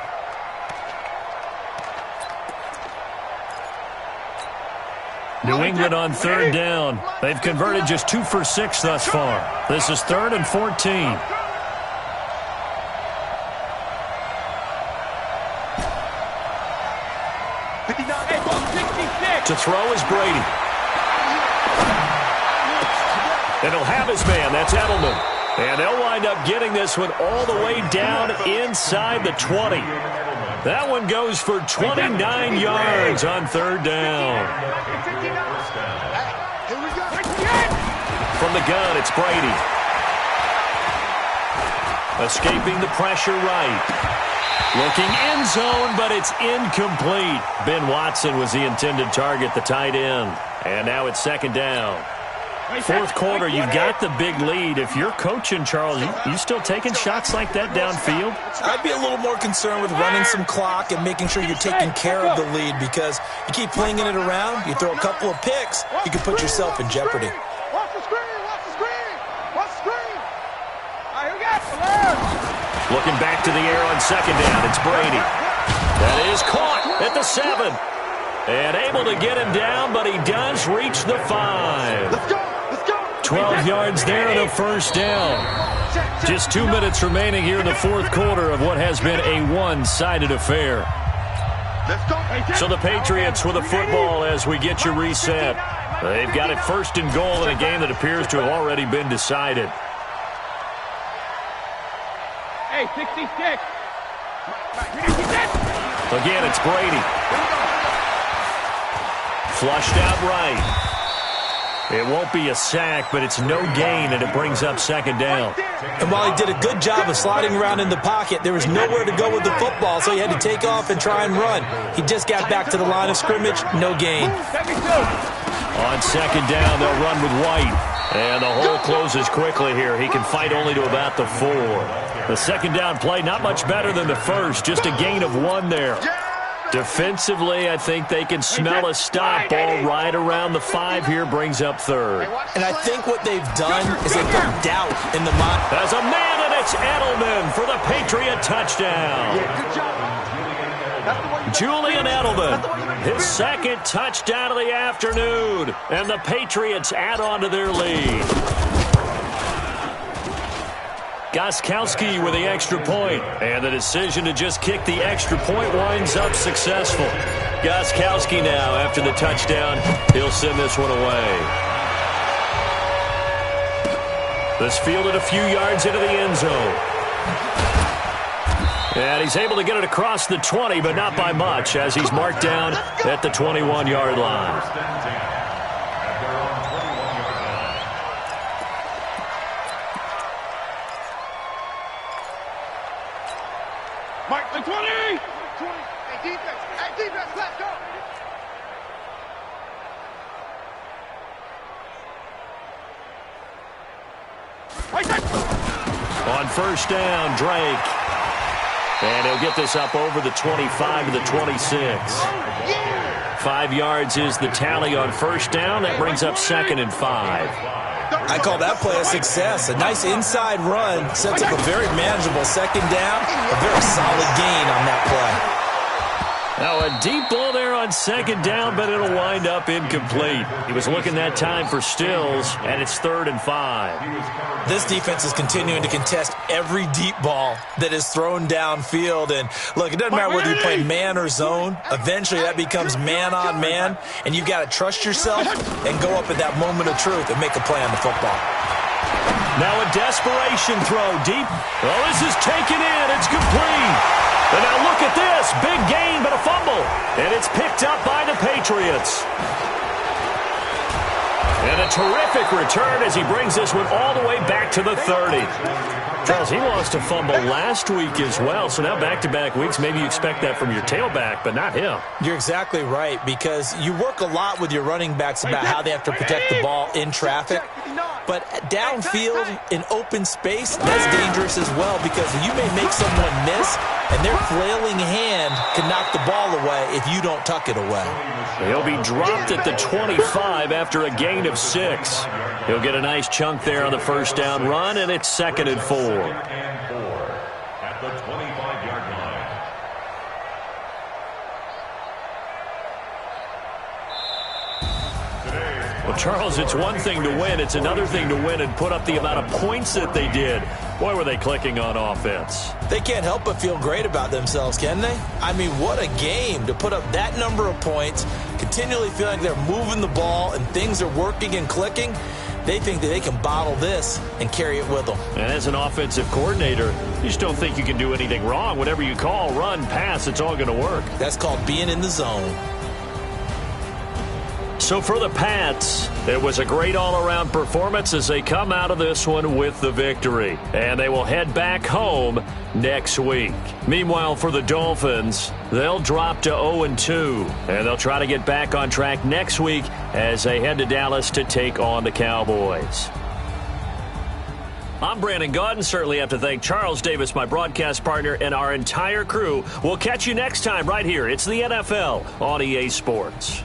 New England on 3rd down. They've converted just 2 for 6 thus far. This is 3rd and 14. To throw is Brady. And he'll have his man. That's Edelman. And they'll wind up getting this one all the way down inside the 20. That one goes for 29 yards on 3rd down. From the gun, it's Brady. Escaping the pressure right. Looking end zone, but it's incomplete. Ben Watson was the intended target, the tight end. And now it's 2nd down. 4th quarter, you've got the big lead. If you're coaching, Charles, you still taking shots like that downfield? I'd be a little more concerned with running some clock and making sure you're taking care of the lead because you keep flinging it around, you throw a couple of picks, you can put yourself in jeopardy. Watch the screen. All right, here we go. Looking back to the air on 2nd down, it's Brady. That is caught at the 7. And able to get him down, but he does reach the 5. Let's go. 12 yards there and a first down. Just 2 minutes remaining here in the fourth quarter of what has been a one-sided affair. So the Patriots with the football as we get you reset. They've got it first and goal in a game that appears to have already been decided. Hey, 66. Again, it's Brady. Flushed out right. It won't be a sack, but it's no gain, and it brings up second down. And while he did a good job of sliding around in the pocket, there was nowhere to go with the football, so he had to take off and try and run. He just got back to the line of scrimmage, no gain. On second down, they'll run with White. And the hole closes quickly here. He can fight only to about the 4. The second down play, not much better than the first, just a gain of 1 there. Defensively, I think they can smell a stop ball right around the 5 here, brings up third. And I think what they've done is they put doubt in the mind. There's a man, and it's Edelman for the Patriot touchdown. Julian Edelman, his second touchdown of the afternoon, and the Patriots add on to their lead. Gostkowski with the extra point, and the decision to just kick the extra point winds up successful. Gostkowski now, after the touchdown, he'll send this one away. This fielded a few yards into the end zone. And he's able to get it across the 20, but not by much, as he's marked down at the 21-yard line. Mark the 20! Hey, defense, let's go! On first down, Drake. And he'll get this up over the 25 to the 26. 5 yards is the tally on first down. That brings up second and 5. I call that play a success. A nice inside run sets up a very manageable second down. A very solid gain on that play. Now a deep ball there on second down, but it'll wind up incomplete. He was looking that time for Stills, and it's 3rd and 5. This defense is continuing to contest every deep ball that is thrown downfield. And look, it doesn't matter whether you play man or zone. Eventually that becomes man on man, and you've got to trust yourself and go up at that moment of truth and make a play on the football. Now a desperation throw deep. Well, this is taken in. It's complete. And now look at this. Big gain, but a fumble. And it's picked up by the Patriots. And a terrific return as he brings this one all the way back to the 30. Charles, he lost a fumble last week as well, so now back-to-back weeks, maybe you expect that from your tailback, but not him. You're exactly right, because you work a lot with your running backs about how they have to protect the ball in traffic. But downfield in open space, that's dangerous as well, because you may make someone miss, and their flailing hand can knock the ball away if you don't tuck it away. He'll be dropped at the 25 after a gain of 6. He'll get a nice chunk there on the first down run, and it's 2nd and 4. At the 25-yard line. Well, Charles, it's one thing to win. It's another thing to win and put up the amount of points that they did. Boy, were they clicking on offense. They can't help but feel great about themselves, can they? I mean, what a game to put up that number of points, continually feel like they're moving the ball and things are working and clicking. They think that they can bottle this and carry it with them. And as an offensive coordinator, you just don't think you can do anything wrong. Whatever you call, run, pass, it's all going to work. That's called being in the zone. So for the Pats, it was a great all-around performance as they come out of this one with the victory. And they will head back home next week. Meanwhile, for the Dolphins, they'll drop to 0-2. And they'll try to get back on track next week as they head to Dallas to take on the Cowboys. I'm Brandon Gaudin. Certainly have to thank Charles Davis, my broadcast partner, and our entire crew. We'll catch you next time right here. It's the NFL on EA Sports.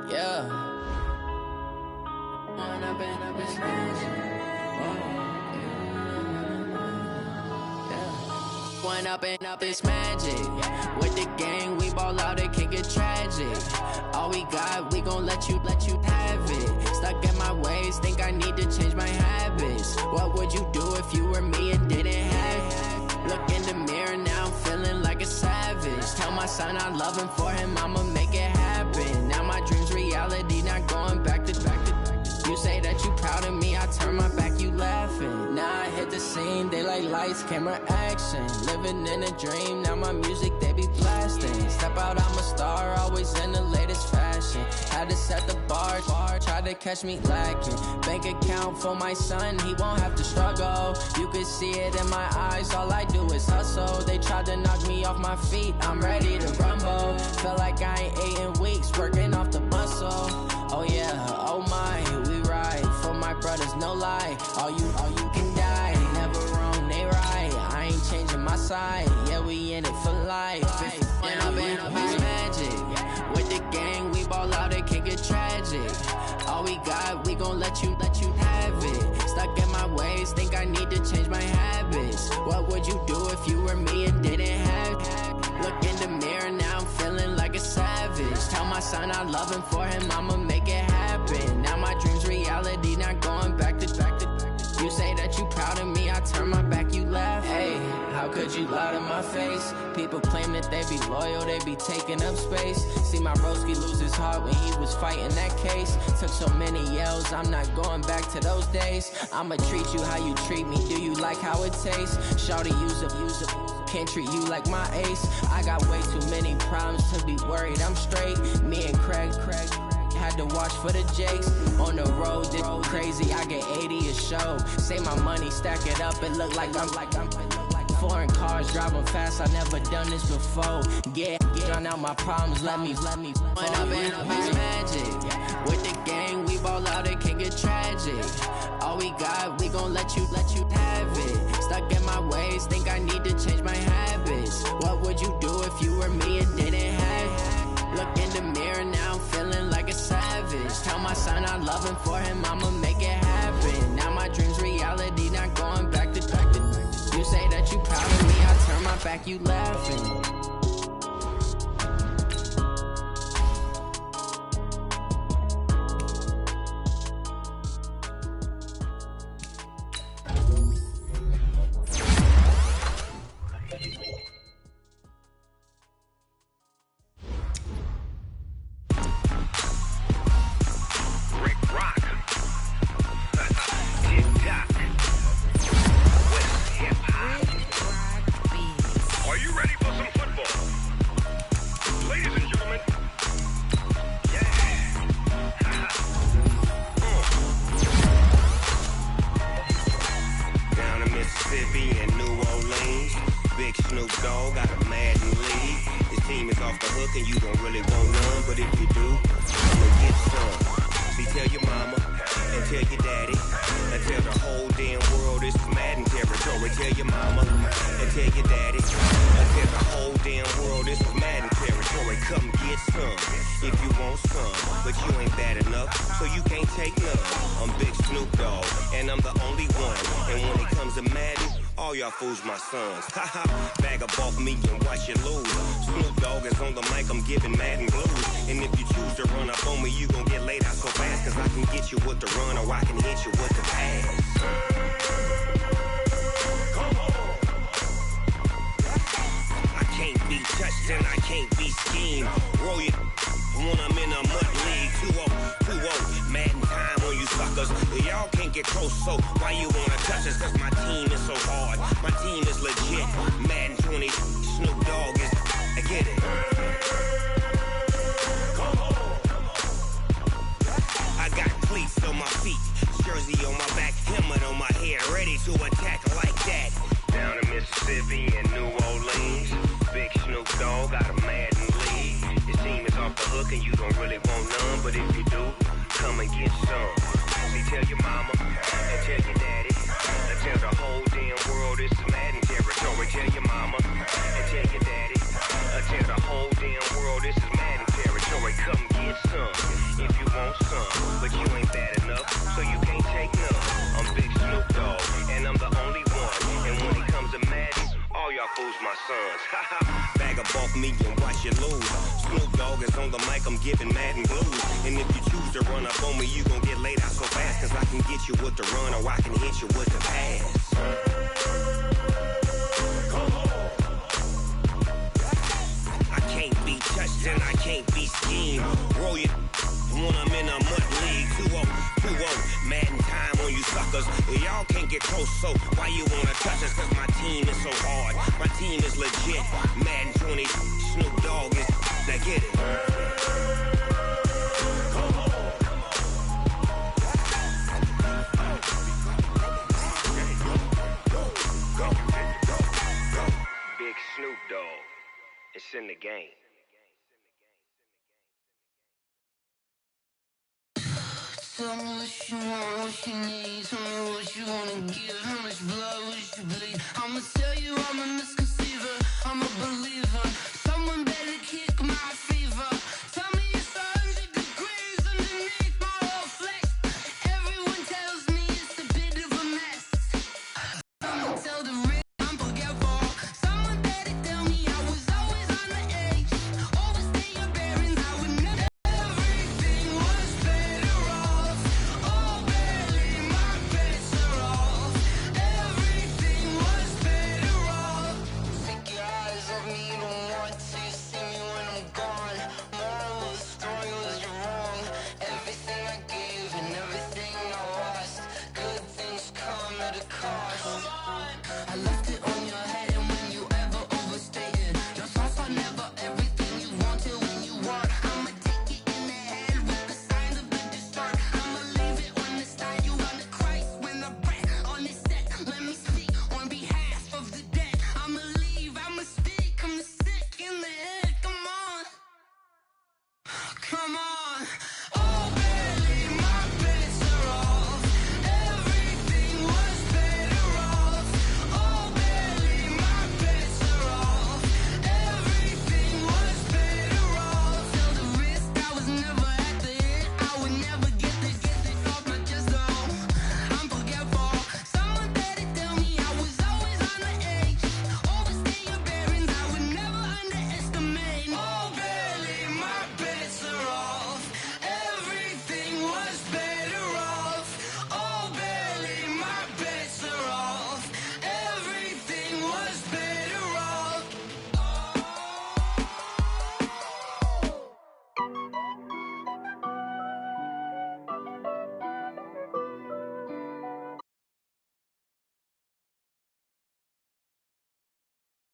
Yeah. up, it's magic. One up and up, it's magic. With the gang, we ball out, it can get tragic. All we got, we gon' let you have it. Stuck in my ways, think I need to change my habits. What would you do if you were me and didn't have it? Look in the mirror, now I'm feeling like a savage. Tell my son I love him, for him I'ma make it happen. Now my dream's reality, not going back to. You say that you proud of me, I turn my back, you laughing. Now I hit the scene, they like lights, camera, action. Living in a dream, now my music, they be blasting. Step out, I'm a star, always in the latest fashion. Had to set the bar, try to catch me lacking. Bank account for my son, he won't have to struggle. You can see it in my eyes, all I do is hustle. They tried to knock me off my feet, I'm ready to rumble. Feel like I ain't ate in weeks, working off the muscle. Oh yeah, oh my, we ride for my brothers, no lie. All you can die, never wrong, they right. I ain't changing my side, yeah, we in it for life. And up and up, it's magic. With the gang, we ball out, it can get tragic. All we got, we gon' let you have it. Stuck in my ways, think I need to change my habits. What would you do if you were me and didn't have it? Look in the mirror, now I'm feeling like a savage. Tell my son I love him, for him I'ma make it happen. Now my dream's reality, not going back to. You say that you proud of me, I turn my back, you laugh. Hey, how could you lie to my face? People claim that they be loyal, they be taking up space. See my broski lose his heart when he was fighting that case. Took so many yells, I'm not going back to those days. I'ma treat you how you treat me, do you like how it tastes? Shawty, use up, can't treat you like my ace. I got way too many problems to be worried, I'm straight. Me and Craig had to watch for the Jakes. On the road, this crazy, I get 80 a show. Say my money, stack it up, it look like I'm foreign cars, driving fast, I never done this before. Get drown out my problems, let me One up and up, it's magic. With the gang, we ball out, it can get tragic. All we got, we gon' let you have it. Stuck in my ways, think I need to change my habits. What would you do if you were me and didn't have it? Look in the mirror, now I'm feeling like a savage. Tell my son I love him, for him I'ma make it happen. Now my dream's reality, not going back to. You say that you proud of me, I turn my back, you laughing. Fools my sons. Haha, bag up off me and watch you lose. Snoop Dogg is on the mic, I'm giving Madden blues. And if you choose to run up on me, you gon' get laid out so fast. Cause I can get you with the run or I can hit you with the pass. Come on. I can't be touched and I can't be schemed. Roll you when I'm in a mud league. 2-0, Madden time on you suckers. Y'all can't get close, so why you wanna touch us? Cause my team is so hard. My team is legit. Madden 20, Snoop Dogg is. I get it. Come on. I got cleats on my feet, jersey on my back, helmet on my head, ready to attack like that. Down in Mississippi and New Orleans, Big Snoop Dogg got a Madden league. Your team is off the hook and you don't really want none, but if you do, come and get some. See, tell your mama and tell your daddy. Tell the whole damn world it's Madden territory. Tell your mama and tell your daddy. Tell the whole damn world this is Madden territory. Come get some if you want some, but you ain't bad enough, so you can't. sons. Bag up off me and watch you lose. Snoop Dogg is on the mic, I'm giving Madden blues. And if you choose to run up on me, you gon' get laid out so fast. Cause I can get you with the run or I can hit you with the pass. I can't be touched and I can't be schemed. Roll you when I'm in a mud league. 2-0, 2-0, Madden time on you suckers. Y'all can't get close, so why you wanna touch us? Cause my team is so hard, my team is legit. Madden 20, Snoop Dogg is, now get it. Big Snoop Dogg, it's in the game. Tell me what you want, what you need. Tell me what you wanna give. How much blood would you bleed? I'ma tell you I'm a